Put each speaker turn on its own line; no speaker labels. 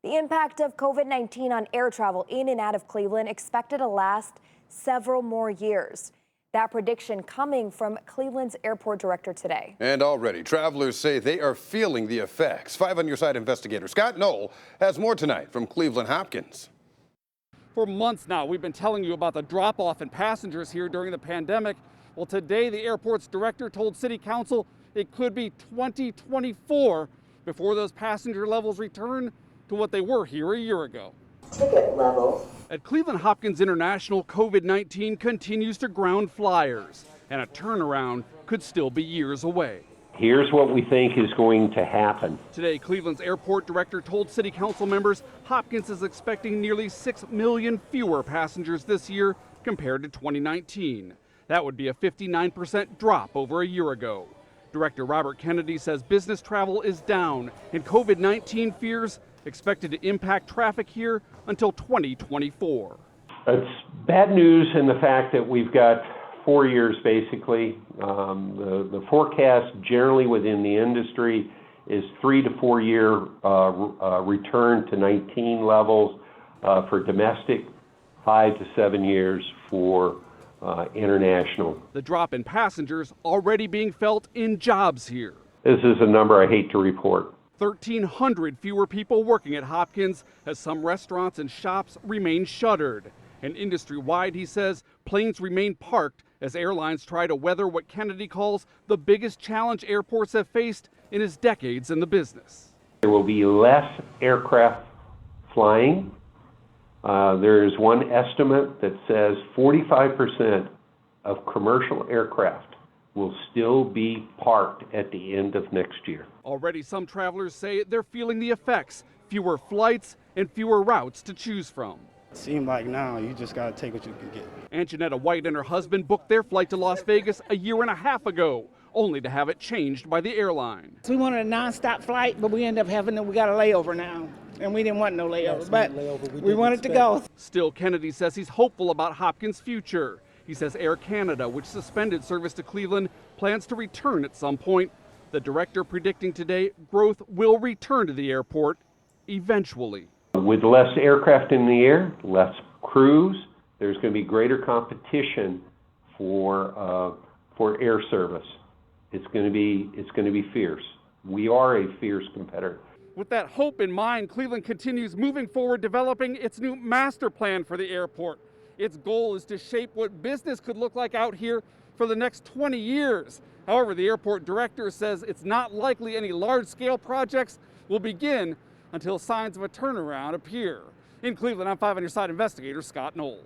The impact of COVID-19 on air travel in and out of Cleveland expected to last several more years. That prediction coming from Cleveland's airport director today.
And already, travelers say they are feeling the effects. 5 on Your Side investigator Scott Knoll has more tonight from Cleveland Hopkins.
For months now, we've been telling you about the drop-off in passengers here during the pandemic. Well, today, the airport's director told City Council it could be 2024 before those passenger levels return to what they were here a year ago.
Ticket levels.
At Cleveland Hopkins International, COVID-19 continues to ground flyers, and a turnaround could still be years away.
Here's what we think is going to happen.
Today, Cleveland's airport director told City Council members Hopkins is expecting nearly 6 million fewer passengers this year compared to 2019. That would be a 59% drop over a year ago. Director Robert Kennedy says business travel is down, and COVID-19 fears expected to impact traffic here until 2024.
It's bad news in the fact that we've got 4 years basically. The forecast generally within the industry is 3 to 4 year return to 19 levels for domestic, 5 to 7 years for international.
The drop in passengers already being felt in jobs here.
This is a number I hate to report.
1,300 fewer people working at Hopkins as some restaurants and shops remain shuttered. And industry-wide, he says, planes remain parked as airlines try to weather what Kennedy calls the biggest challenge airports have faced in his decades in the business.
There will be less aircraft flying. There is one estimate that says 45% of commercial aircraft will still be parked at the end of next year.
Already some travelers say they're feeling the effects, fewer flights and fewer routes to choose from.
It seems like now you just got to take what you can get.
Anjanetta White and her husband booked their flight to Las Vegas a year and a half ago, only to have it changed by the airline.
We wanted a non-stop flight, but we ended up we got a layover now. And we didn't want no layover, but we wanted to go.
Still, Kennedy says he's hopeful about Hopkins' future. He says Air Canada, which suspended service to Cleveland, plans to return at some point. The director predicting today growth will return to the airport eventually.
With less aircraft in the air, less crews, there's going to be greater competition for air service. It's going to be fierce. We are a fierce competitor.
With that hope in mind, Cleveland continues moving forward, developing its new master plan for the airport. Its goal is to shape what business could look like out here for the next 20 years. However, the airport director says it's not likely any large-scale projects will begin until signs of a turnaround appear. In Cleveland, I'm 5 on Your Side investigator Scott Knoll.